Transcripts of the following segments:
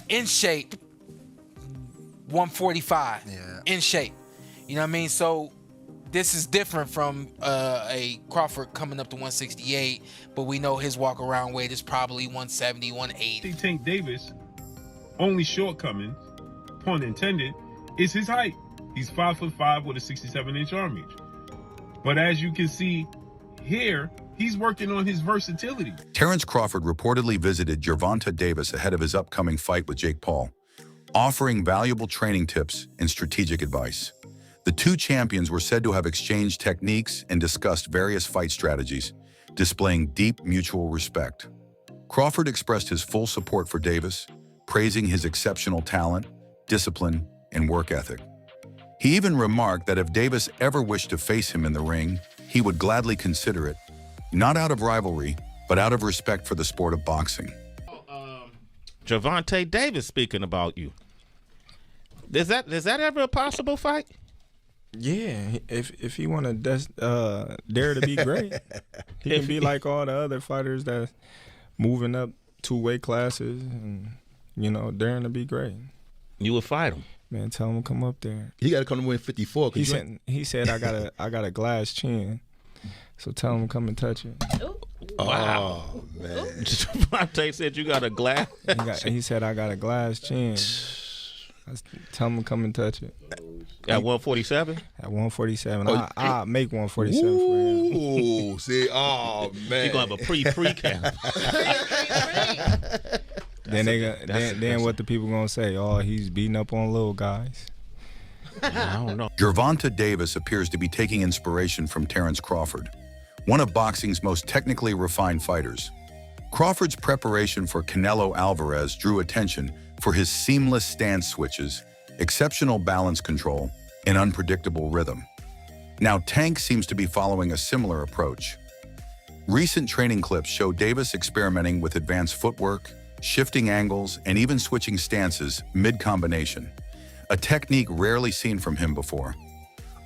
In shape, 145. Yeah. In shape. You know what I mean? So this is different from a Crawford coming up to 168, but we know his walk around weight is probably 170, 180. Tank Davis, only shortcoming, pun intended, is his height. He's 5'5" with a 67-inch arm reach. But as you can see here, he's working on his versatility. Terence Crawford reportedly visited Gervonta Davis ahead of his upcoming fight with Jake Paul, offering valuable training tips and strategic advice. The two champions were said to have exchanged techniques and discussed various fight strategies, displaying deep mutual respect. Crawford expressed his full support for Davis, praising his exceptional talent, discipline, and work ethic. He even remarked that if Davis ever wished to face him in the ring, he would gladly consider it, not out of rivalry, but out of respect for the sport of boxing. Gervonta Davis speaking about you. Is that ever a possible fight? Yeah, if he want to dare to be great, he can be like all the other fighters that's moving up 2 weight classes and, daring to be great. You would fight him. Man, tell him to come up there. He got to come to win 54. He said I got a glass chin, so tell him to come and touch it. Wow, man. Gervonta said you got a glass. He said I got a glass chin. Tell him to come and touch it. At 147? At 147. I'll make 147 for him. Ooh, see, oh, man. You're going to have a pre-camp. Then what the people going to say? Oh, he's beating up on little guys. I don't know. Gervonta Davis appears to be taking inspiration from Terence Crawford, one of boxing's most technically refined fighters. Crawford's preparation for Canelo Alvarez drew attention for his seamless stance switches, exceptional balance control, and unpredictable rhythm. Now, Tank seems to be following a similar approach. Recent training clips show Davis experimenting with advanced footwork, shifting angles, and even switching stances mid-combination, a technique rarely seen from him before.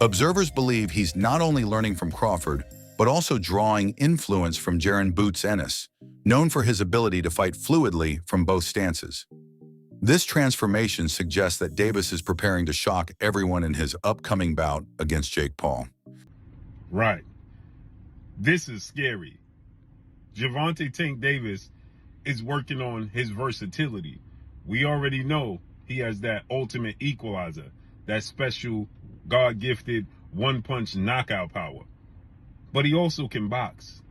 Observers believe he's not only learning from Crawford, but also drawing influence from Jaron Boots Ennis, known for his ability to fight fluidly from both stances. This transformation suggests that Davis is preparing to shock everyone in his upcoming bout against Jake Paul. Right. This is scary. Gervonta Tank Davis is working on his versatility. We already know he has that ultimate equalizer, that special God-gifted one-punch knockout power. But he also can box.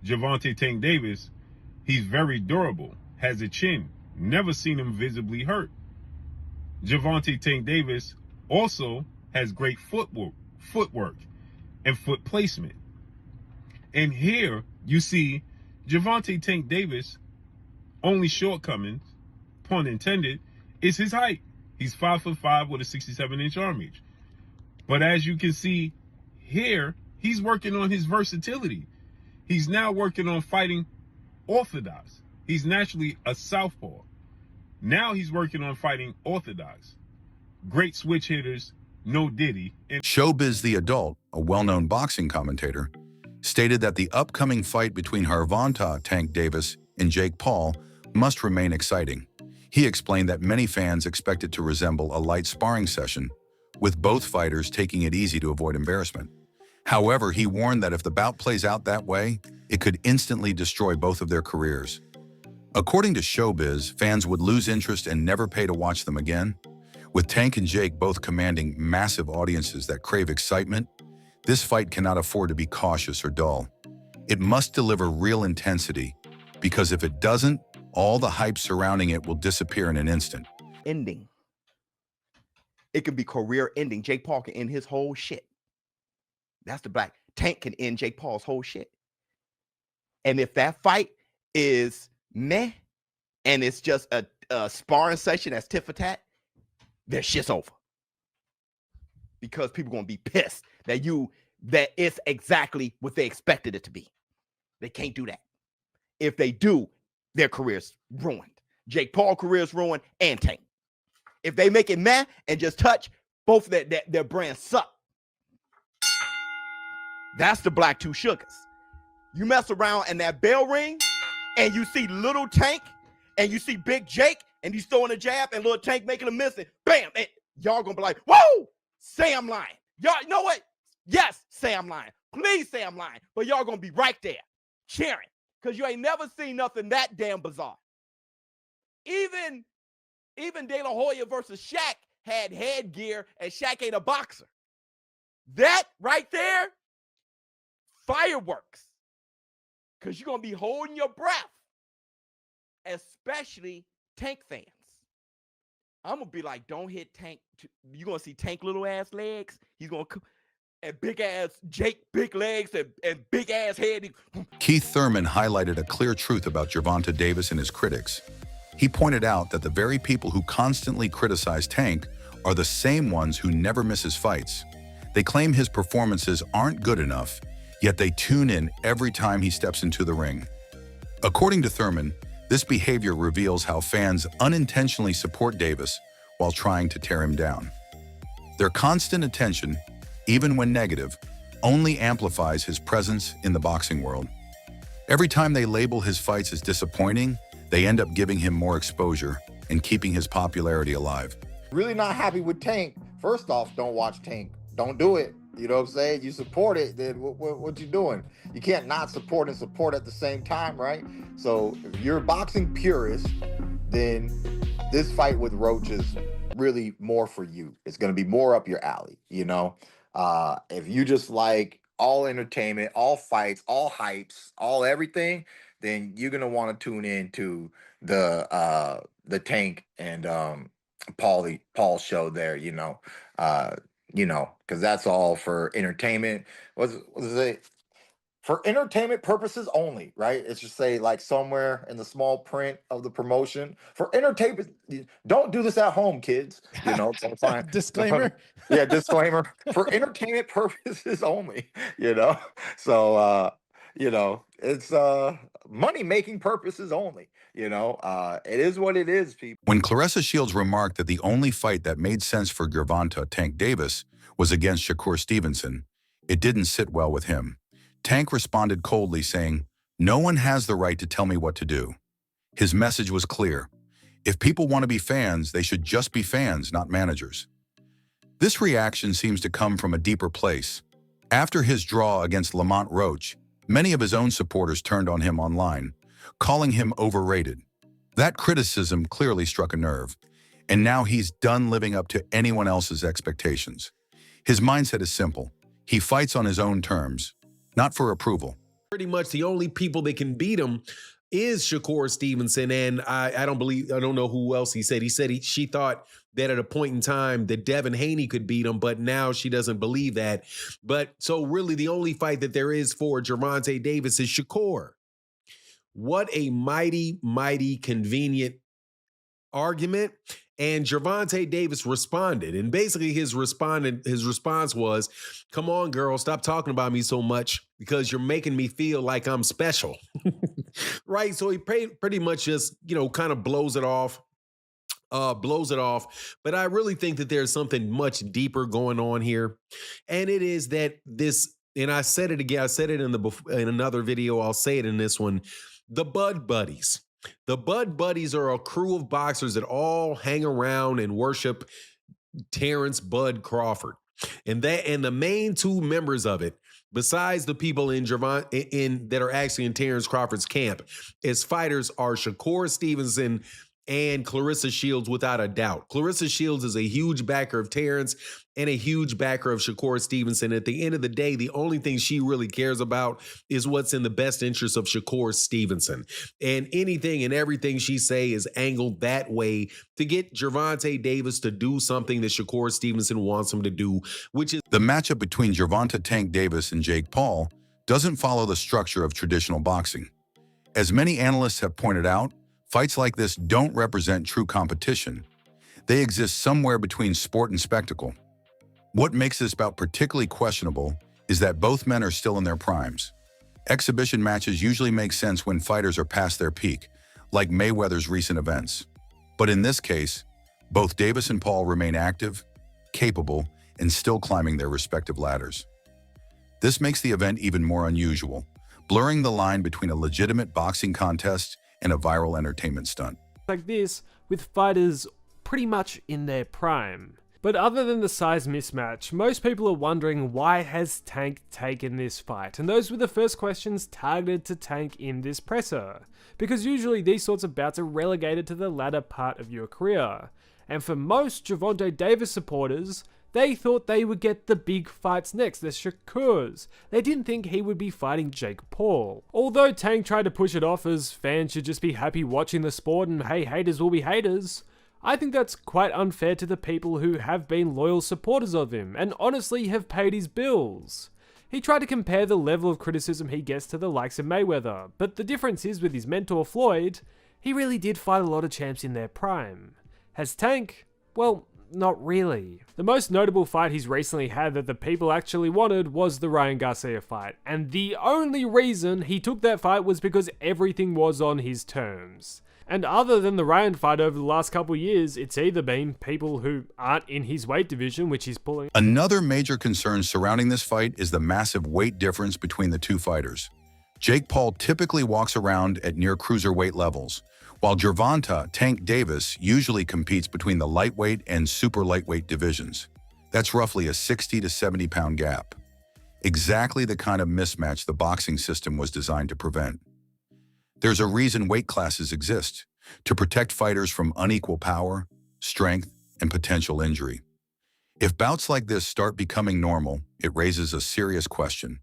Gervonta Tank Davis, he's very durable, has a chin, never seen him visibly hurt. Gervonta Tank Davis also has great footwork and foot placement. And here you see Gervonta Tank Davis' only shortcomings, pun intended, is his height. He's 5'5" with a 67-inch arm reach. But as you can see here, he's working on his versatility. He's now working on fighting orthodox. He's naturally a southpaw. Now he's working on fighting orthodox. Great switch hitters, no Diddy. Showbiz the Adult, a well-known boxing commentator, stated that the upcoming fight between Gervonta Tank Davis and Jake Paul must remain exciting. He explained that many fans expect it to resemble a light sparring session, with both fighters taking it easy to avoid embarrassment. However, he warned that if the bout plays out that way, it could instantly destroy both of their careers. According to Showbiz, fans would lose interest and never pay to watch them again. With Tank and Jake both commanding massive audiences that crave excitement, this fight cannot afford to be cautious or dull. It must deliver real intensity, because if it doesn't, all the hype surrounding it will disappear in an instant. Ending. It could be career ending. Jake Paul can end his whole shit. That's the black. Tank can end Jake Paul's whole shit. And if that fight is meh, and it's just a sparring session that's tit for tat, their shit's over. Because people are going to be pissed that it's exactly what they expected it to be. They can't do that. If they do, their career's ruined. Jake Paul's career's ruined, and Tank. If they make it meh and just touch, both their brands suck. That's the black two sugars. You mess around and that bell ring, and you see little Tank and you see Big Jake and he's throwing a jab and little Tank making a miss and bam, and y'all gonna be like, whoa, say I'm lying. Y'all, you know what? Yes, say I'm lying. Please say I'm lying. But y'all gonna be right there cheering because you ain't never seen nothing that damn bizarre. Even De La Hoya versus Shaq had headgear and Shaq ain't a boxer. That right there, fireworks. Because you're going to be holding your breath, especially Tank fans. I'm going to be like, don't hit Tank. You're going to see Tank little ass legs. He's going to, and big ass Jake, big legs and big ass head. Keith Thurman highlighted a clear truth about Gervonta Davis and his critics. He pointed out that the very people who constantly criticize Tank are the same ones who never miss his fights. They claim his performances aren't good enough, yet they tune in every time he steps into the ring. According to Thurman, this behavior reveals how fans unintentionally support Davis while trying to tear him down. Their constant attention, even when negative, only amplifies his presence in the boxing world. Every time they label his fights as disappointing, they end up giving him more exposure and keeping his popularity alive. Really not happy with Tank. First off, don't watch Tank. Don't do it. You know what I'm saying? You support it, then what you doing? You can't not support and support at the same time, right? So if you're a boxing purist, then this fight with Roach is really more for you. It's going to be more up your alley, you know? If you just like all entertainment, all fights, all hypes, all everything, then you're going to want to tune in to the Tank and Paul show there, you know, because that's all for entertainment. What is it? For entertainment purposes only, right? It's just say like somewhere in the small print of the promotion. For entertainment, don't do this at home, kids. You know, fine. Disclaimer. Yeah, disclaimer. For entertainment purposes only, you know. So you know, it's money-making purposes only. You know, it is what it is, people. When Claressa Shields remarked that the only fight that made sense for Gervonta Tank Davis was against Shakur Stevenson, it didn't sit well with him. Tank responded coldly, saying, "No one has the right to tell me what to do." His message was clear. If people want to be fans, they should just be fans, not managers. This reaction seems to come from a deeper place. After his draw against Lamont Roach, many of his own supporters turned on him online, calling him overrated. That criticism clearly struck a nerve, and now he's done living up to anyone else's expectations. His mindset is simple. He fights on his own terms, not for approval. Pretty much the only people that can beat him is Shakur Stevenson, and I don't know who else he said. She thought that at a point in time that Devin Haney could beat him, but now she doesn't believe that. But so really the only fight that there is for Gervonta Davis is Shakur. What a mighty, mighty convenient argument. And Gervonta Davis responded. And basically his response was, "Come on, girl, stop talking about me so much because you're making me feel like I'm special." Right? So he pretty much just, you know, kind of blows it off. But I really think that there's something much deeper going on here. And it is that this, and I said it again, I said it in another video, I'll say it in this one, the Bud Buddies. The Bud Buddies are a crew of boxers that all hang around and worship Terence Bud Crawford. And the main two members of it, besides the people that are actually in Terence Crawford's camp, as fighters are Shakur Stevenson and Claressa Shields, without a doubt. Claressa Shields is a huge backer of Terence and a huge backer of Shakur Stevenson. At the end of the day, the only thing she really cares about is what's in the best interest of Shakur Stevenson. And anything and everything she say is angled that way to get Gervonta Davis to do something that Shakur Stevenson wants him to do, which is... The matchup between Gervonta Tank Davis and Jake Paul doesn't follow the structure of traditional boxing. As many analysts have pointed out, fights like this don't represent true competition. They exist somewhere between sport and spectacle. What makes this bout particularly questionable is that both men are still in their primes. Exhibition matches usually make sense when fighters are past their peak, like Mayweather's recent events. But in this case, both Davis and Paul remain active, capable, and still climbing their respective ladders. This makes the event even more unusual, blurring the line between a legitimate boxing contest and a viral entertainment stunt. Like this, with fighters pretty much in their prime. But other than the size mismatch, most people are wondering why has Tank taken this fight? And those were the first questions targeted to Tank in this presser. Because usually these sorts of bouts are relegated to the latter part of your career. And for most Gervonta Davis supporters, they thought they would get the big fights next, the Shakurs. They didn't think he would be fighting Jake Paul. Although Tank tried to push it off as fans should just be happy watching the sport and hey, haters will be haters, I think that's quite unfair to the people who have been loyal supporters of him and honestly have paid his bills. He tried to compare the level of criticism he gets to the likes of Mayweather, but the difference is with his mentor Floyd, he really did fight a lot of champs in their prime. Has Tank? Well, not really. The most notable fight he's recently had that the people actually wanted was the Ryan Garcia fight, and the only reason he took that fight was because everything was on his terms. And other than the Ryan fight over the last couple years, it's either been people who aren't in his weight division, which he's pulling. Another major concern surrounding this fight is the massive weight difference between the two fighters. Jake Paul typically walks around at near cruiserweight levels, while Gervonta Tank Davis usually competes between the lightweight and super lightweight divisions. That's roughly a 60 to 70 pound gap. Exactly the kind of mismatch the boxing system was designed to prevent. There's a reason weight classes exist, to protect fighters from unequal power, strength, and potential injury. If bouts like this start becoming normal, it raises a serious question.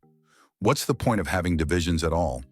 What's the point of having divisions at all?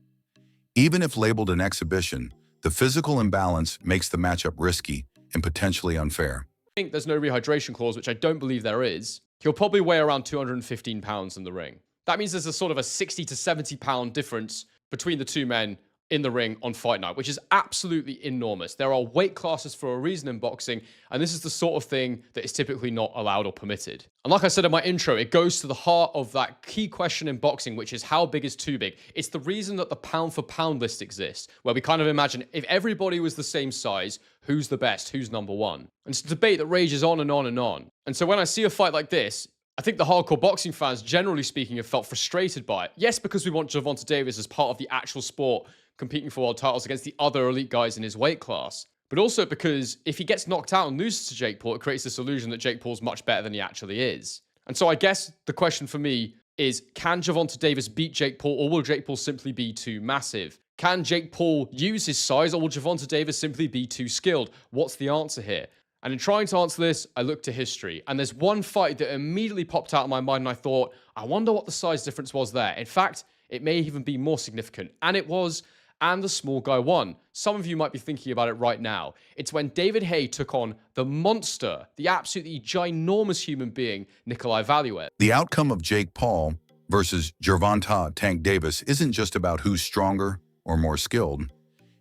Even if labeled an exhibition, the physical imbalance makes the matchup risky and potentially unfair. I think there's no rehydration clause, which I don't believe there is. He'll probably weigh around 215 pounds in the ring. That means there's a sort of a 60 to 70 pound difference between the two men in the ring on fight night, which is absolutely enormous. There are weight classes for a reason in boxing, and this is the sort of thing that is typically not allowed or permitted. And like I said in my intro, it goes to the heart of that key question in boxing, which is how big is too big? It's the reason that the pound for pound list exists, where we kind of imagine if everybody was the same size, who's the best, who's number one? And it's a debate that rages on and on and on. And so when I see a fight like this, I think the hardcore boxing fans, generally speaking, have felt frustrated by it. Yes, because we want Gervonta Davis as part of the actual sport, competing for world titles against the other elite guys in his weight class. But also because if he gets knocked out and loses to Jake Paul, it creates this illusion that Jake Paul's much better than he actually is. And so I guess the question for me is, can Gervonta Davis beat Jake Paul, or will Jake Paul simply be too massive? Can Jake Paul use his size, or will Gervonta Davis simply be too skilled? What's the answer here? And in trying to answer this, I looked to history. And there's one fight that immediately popped out of my mind, and I thought, I wonder what the size difference was there. In fact, it may even be more significant. And it was, and the small guy won. Some of you might be thinking about it right now. It's when David Haye took on the monster, the absolutely ginormous human being, Nikolai Valuev. The outcome of Jake Paul versus Gervonta Tank Davis isn't just about who's stronger or more skilled.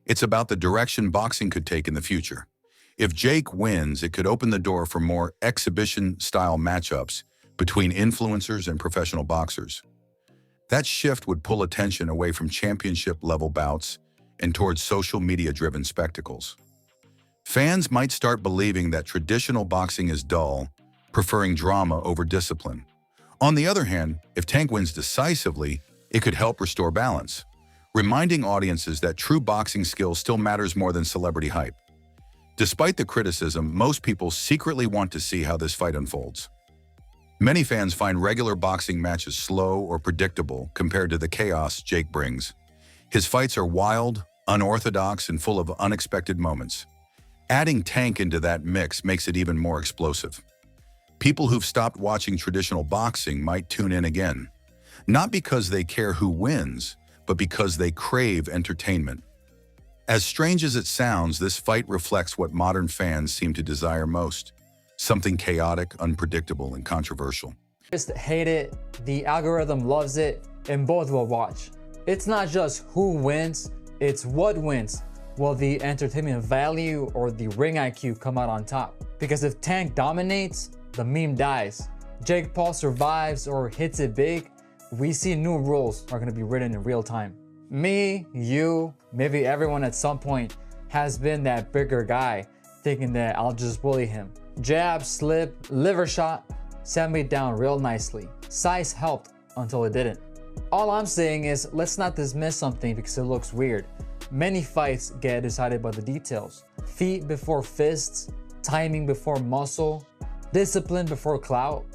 It's about the direction boxing could take in the future. If Jake wins, it could open the door for more exhibition-style matchups between influencers and professional boxers. That shift would pull attention away from championship-level bouts and towards social media-driven spectacles. Fans might start believing that traditional boxing is dull, preferring drama over discipline. On the other hand, if Tank wins decisively, it could help restore balance, reminding audiences that true boxing skill still matters more than celebrity hype. Despite the criticism, most people secretly want to see how this fight unfolds. Many fans find regular boxing matches slow or predictable compared to the chaos Jake brings. His fights are wild, unorthodox, and full of unexpected moments. Adding Tank into that mix makes it even more explosive. People who've stopped watching traditional boxing might tune in again, not because they care who wins, but because they crave entertainment. As strange as it sounds, this fight reflects what modern fans seem to desire most. Something chaotic, unpredictable, and controversial. Just hate it, the algorithm loves it, and both will watch. It's not just who wins, it's what wins. Will the entertainment value or the ring IQ come out on top? Because if Tank dominates, the meme dies. Jake Paul survives or hits it big, we see new rules are going to be written in real time. Me, you, maybe everyone at some point has been that bigger guy thinking that I'll just bully him. Jab, slip, liver shot, sat me down real nicely. Size helped until it didn't. All I'm saying is, let's not dismiss something because it looks weird. Many fights get decided by the details. Feet before fists, timing before muscle, discipline before clout.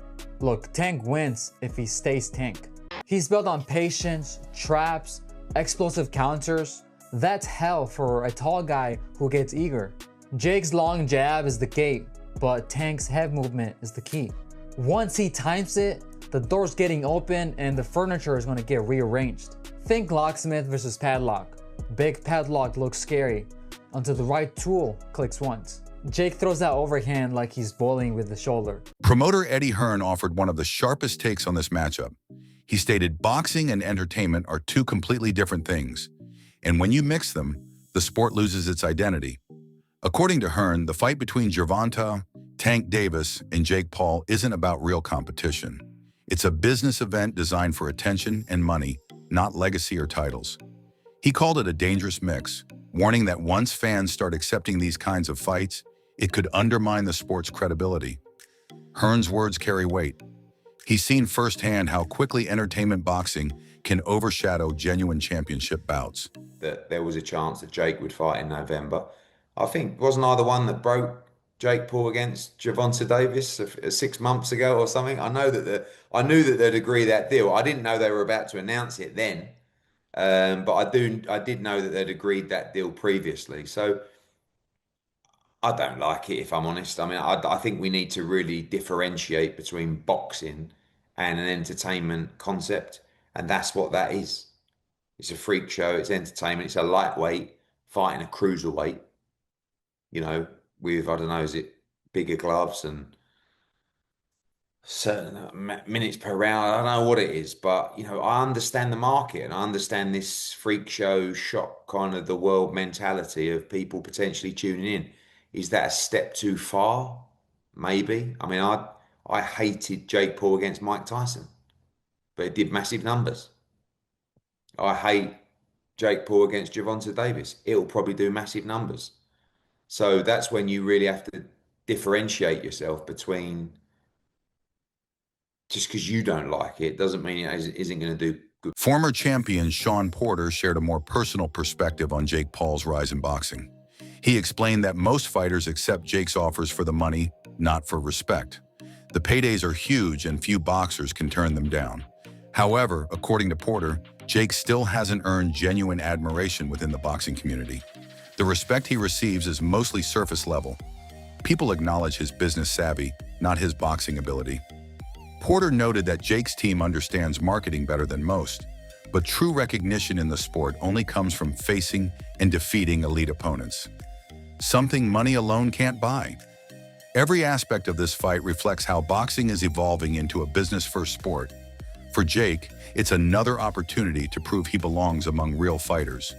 Look, Tank wins if he stays Tank. He's built on patience, traps, explosive counters. That's hell for a tall guy who gets eager. Jake's long jab is the gate, but Tank's head movement is the key. Once he times it, the door's getting open and the furniture is going to get rearranged. Think locksmith versus padlock. Big padlock looks scary until the right tool clicks once. Jake throws that overhand like he's bowling with the shoulder. Promoter Eddie Hearn offered one of the sharpest takes on this matchup. He stated boxing and entertainment are two completely different things, and when you mix them, the sport loses its identity. According to Hearn, the fight between Gervonta, Tank Davis, and Jake Paul isn't about real competition. It's a business event designed for attention and money, not legacy or titles. He called it a dangerous mix, warning that once fans start accepting these kinds of fights, it could undermine the sport's credibility. Hearn's words carry weight. He's seen firsthand how quickly entertainment boxing can overshadow genuine championship bouts. That there was a chance that Jake would fight in November. I think, wasn't I the one that broke Jake Paul against Gervonta Davis 6 months ago or something? I knew that they'd agree that deal. I didn't know they were about to announce it then, but I did know that they'd agreed that deal previously. So I don't like it, if I'm honest. I mean, I think we need to really differentiate between boxing and an entertainment concept, and that's what that is. It's a freak show. It's entertainment. It's a lightweight fighting a cruiserweight. You know, with, I don't know, is it bigger gloves and certain minutes per round? I don't know what it is, but, you know, I understand the market and I understand this freak show shock kind of the world mentality of people potentially tuning in. Is that a step too far? Maybe. I mean, I hated Jake Paul against Mike Tyson, but it did massive numbers. I hate Jake Paul against Gervonta Davis. It'll probably do massive numbers. So that's when you really have to differentiate yourself between, just because you don't like it doesn't mean it isn't going to do good. Former champion Sean Porter shared a more personal perspective on Jake Paul's rise in boxing. He explained that most fighters accept Jake's offers for the money, not for respect. The paydays are huge and few boxers can turn them down. However, according to Porter, Jake still hasn't earned genuine admiration within the boxing community. The respect he receives is mostly surface level. People acknowledge his business savvy, not his boxing ability. Porter noted that Jake's team understands marketing better than most, but true recognition in the sport only comes from facing and defeating elite opponents. Something money alone can't buy. Every aspect of this fight reflects how boxing is evolving into a business-first sport. For Jake, it's another opportunity to prove he belongs among real fighters.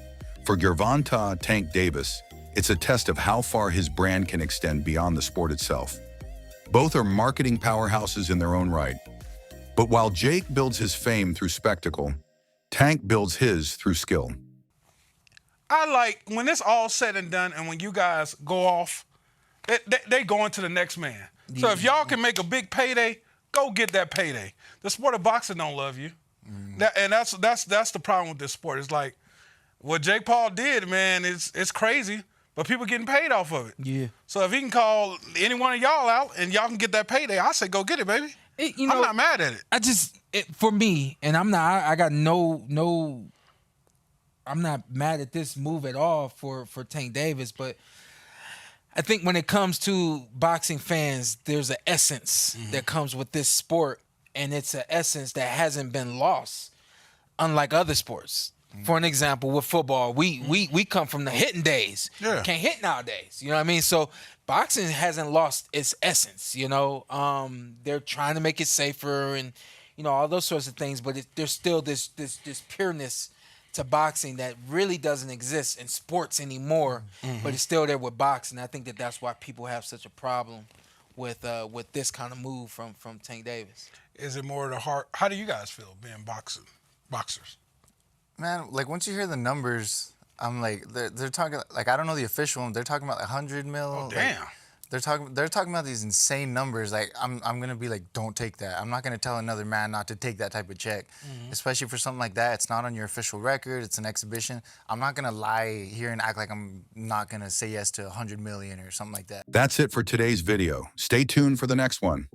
For Gervonta Tank Davis, it's a test of how far his brand can extend beyond the sport itself. Both are marketing powerhouses in their own right. But while Jake builds his fame through spectacle, Tank builds his through skill. I like, when it's all said and done and when you guys go off, they go into the next man. So if y'all can make a big payday, go get that payday. The sport of boxing don't love you. That's the problem with this sport. It's like, what Jake Paul did, man, it's crazy, but people getting paid off of it. Yeah. So if he can call any one of y'all out and y'all can get that payday, I say go get it, baby. I'm not mad at it. For me, and I'm not mad at this move at all for Tank Davis, but I think when it comes to boxing fans, there's an essence that comes with this sport, and it's an essence that hasn't been lost, unlike other sports. For an example, with football, we come from the hitting days. Yeah. Can't hit nowadays. You know what I mean? So boxing hasn't lost its essence. You know, they're trying to make it safer and, you know, all those sorts of things. But there's still this pureness to boxing that really doesn't exist in sports anymore. But it's still there with boxing. I think that's why people have such a problem with this kind of move from Tank Davis. Is it more the heart? How do you guys feel being boxers? Man, like once you hear the numbers, I'm like, they're talking, like I don't know the official one. They're talking about like 100 mil. Oh, damn. Like, They're talking about these insane numbers. Like I'm gonna be like, don't take that. I'm not gonna tell another man not to take that type of check, especially for something like that. It's not on your official record. It's an exhibition. I'm not gonna lie here and act like I'm not gonna say yes to 100 million or something like that. That's it for today's video. Stay tuned for the next one.